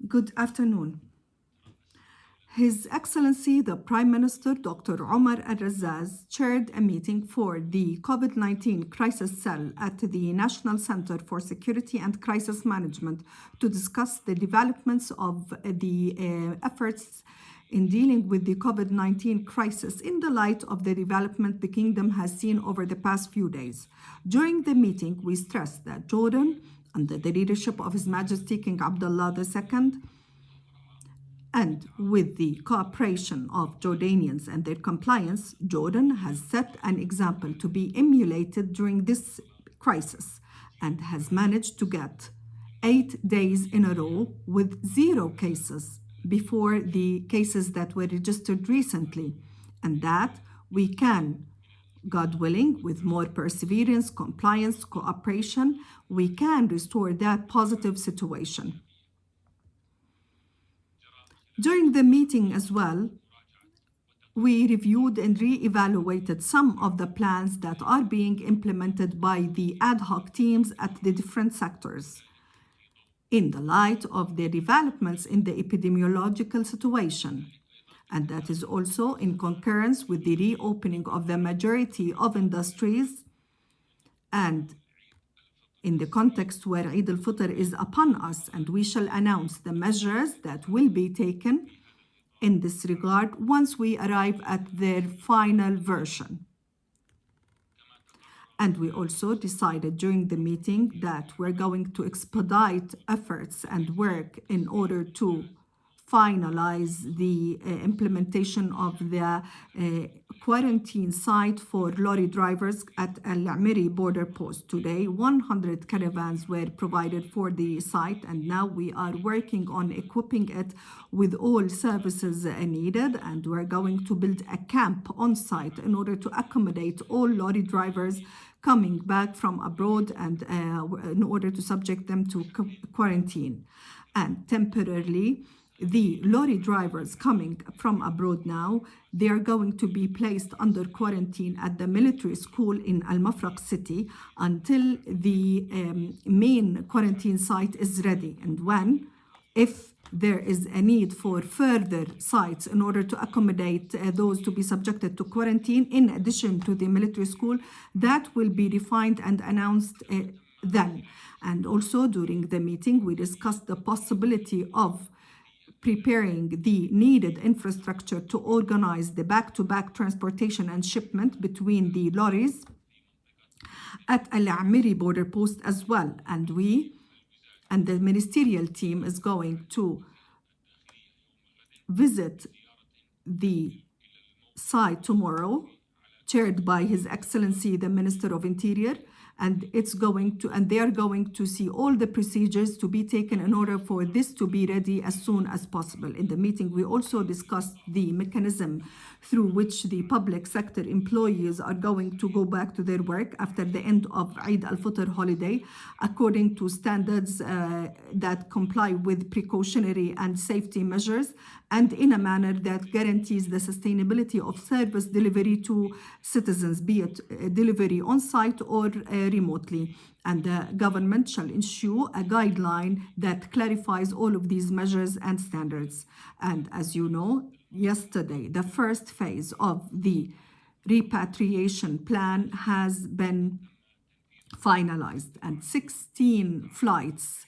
Good afternoon. His Excellency the Prime Minister Dr. Omar Al-Razzaz chaired a meeting for the COVID-19 crisis cell at the National Center for Security and Crisis Management to discuss the developments of the efforts in dealing with the COVID-19 crisis in the light of the development the kingdom has seen over the past few days. During the meeting, we stressed that Jordan, under the leadership of His Majesty King Abdullah II, and with the cooperation of Jordanians and their compliance, Jordan has set an example to be emulated during this crisis and has managed to get 8 days in a row with 0 cases before the cases that were registered recently. And that we can, God willing, with more perseverance, compliance, cooperation, we can restore that positive situation. During the meeting as well, we reviewed and re-evaluated some of the plans that are being implemented by the ad hoc teams at the different sectors in the light of the developments in the epidemiological situation. And that is also in concurrence with the reopening of the majority of industries and in the context where Eid al-Fitr is upon us, and we shall announce the measures that will be taken in this regard once we arrive at their final version. And we also decided during the meeting that we're going to expedite efforts and work in order to finalize the implementation of the quarantine site for lorry drivers at Al Amiri border post. Today, 100 caravans were provided for the site, and now we are working on equipping it with all services needed, and we're going to build a camp on site in order to accommodate all lorry drivers coming back from abroad and in order to subject them to quarantine. And temporarily, the lorry drivers coming from abroad now, they are going to be placed under quarantine at the military school in Al Mafraq city until the main quarantine site is ready. And when, if there is a need for further sites in order to accommodate those to be subjected to quarantine, in addition to the military school, that will be defined and announced then. And also during the meeting, we discussed the possibility of preparing the needed infrastructure to organize the back-to-back transportation and shipment between the lorries at Al Amiri border post as well. And the ministerial team is going to visit the site tomorrow, chaired by His Excellency the Minister of Interior, and they are going to see all the procedures to be taken in order for this to be ready as soon as possible. In the meeting, we also discussed the mechanism through which the public sector employees are going to go back to their work after the end of Eid al-Fitr holiday, according to standards that comply with precautionary and safety measures, and in a manner that guarantees the sustainability of service delivery to citizens, be it delivery on site or remotely. And the government shall issue a guideline that clarifies all of these measures and standards. And as you know, yesterday, the first phase of the repatriation plan has been finalized, and 16 flights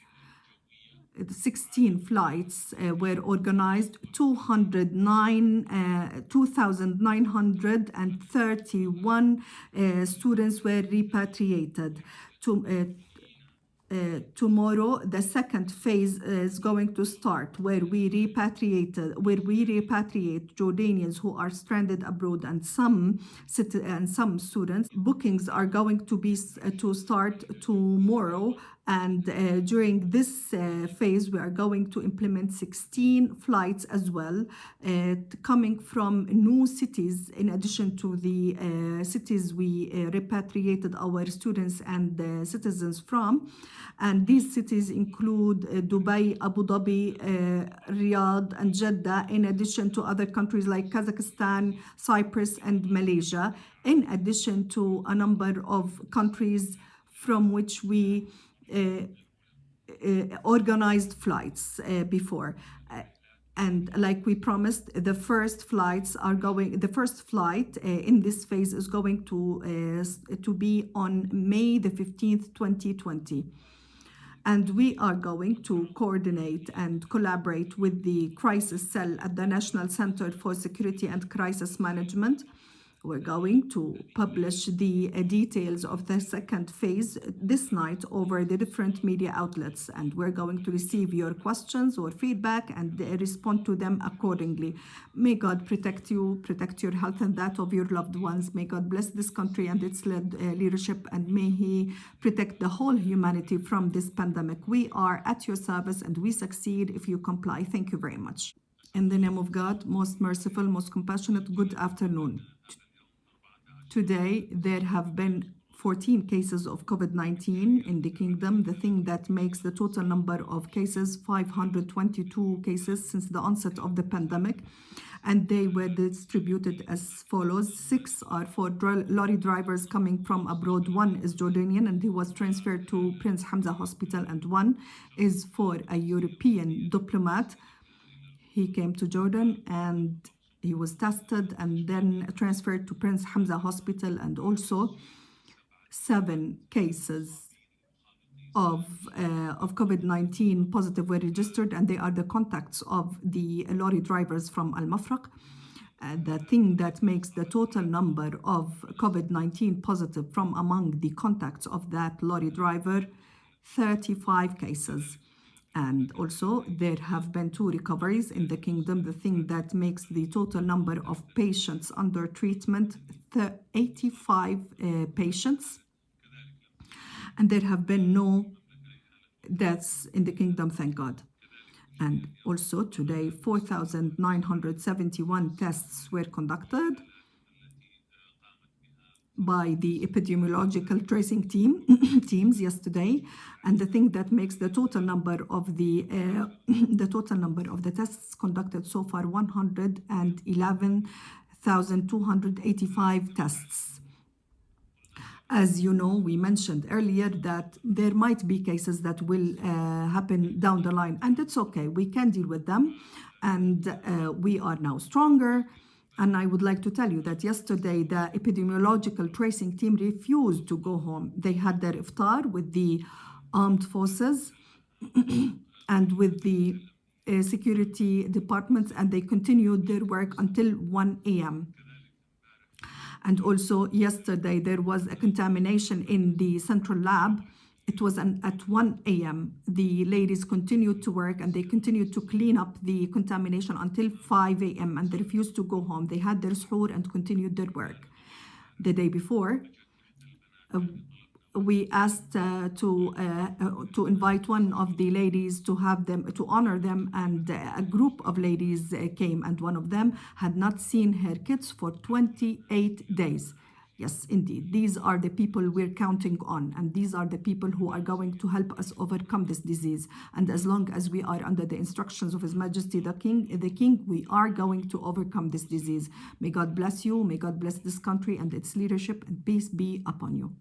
were organized. 2,931 students were repatriated. Tomorrow, the second phase is going to start, where we repatriate Jordanians who are stranded abroad and some students. Bookings are going to start tomorrow. And during this phase, we are going to implement 16 flights as well, coming from new cities, in addition to the cities we repatriated our students and citizens from. And these cities include Dubai, Abu Dhabi, Riyadh, and Jeddah, in addition to other countries like Kazakhstan, Cyprus, and Malaysia, in addition to a number of countries from which we organized flights before. And like we promised, the first flight in this phase is going to be on May the 15th, 2020. And we are going to coordinate and collaborate with the crisis cell at the National Center for Security and Crisis Management. We're going to publish the details of the second phase this night over the different media outlets, and we're going to receive your questions or feedback and respond to them accordingly. May God protect you, protect your health and that of your loved ones. May God bless this country and its leadership, and may He protect the whole humanity from this pandemic. We are at your service and we succeed if you comply. Thank you very much. In the name of God, most merciful, most compassionate, good afternoon. Today, there have been 14 cases of COVID-19 in the kingdom, the thing that makes the total number of cases 522 cases since the onset of the pandemic. And they were distributed as follows. 6 are for lorry drivers coming from abroad. 1 is Jordanian and he was transferred to Prince Hamza Hospital, and 1 is for a European diplomat. He came to Jordan and he was tested and then transferred to Prince Hamza Hospital, and also 7 cases of COVID-19 positive were registered, and they are the contacts of the lorry drivers from Al Mafraq. The thing that makes the total number of COVID-19 positive from among the contacts of that lorry driver 35 cases. And also, there have been 2 recoveries in the kingdom, the thing that makes the total number of patients under treatment 85 patients. And there have been no deaths in the kingdom, thank God. And also today, 4,971 tests were conducted by the epidemiological tracing teams yesterday, and the thing that makes the total number of the tests conducted so far 111,285 tests. As you know, we mentioned earlier that there might be cases that will happen down the line, and it's okay. We can deal with them, and we are now stronger. And I would like to tell you that yesterday the epidemiological tracing team refused to go home. They had their iftar with the armed forces and with the security departments, and they continued their work until 1 a.m. And also yesterday there was a contamination in the central lab. It was at 1 a.m. The ladies continued to work and they continued to clean up the contamination until 5 a.m. and they refused to go home. They had their suhoor and continued their work. The day before, we asked to invite one of the ladies to honor them, and a group of ladies came, and one of them had not seen her kids for 28 days. Yes, indeed. These are the people we're counting on, and these are the people who are going to help us overcome this disease. And as long as we are under the instructions of His Majesty the King, we are going to overcome this disease. May God bless you. May God bless this country and its leadership, and peace be upon you.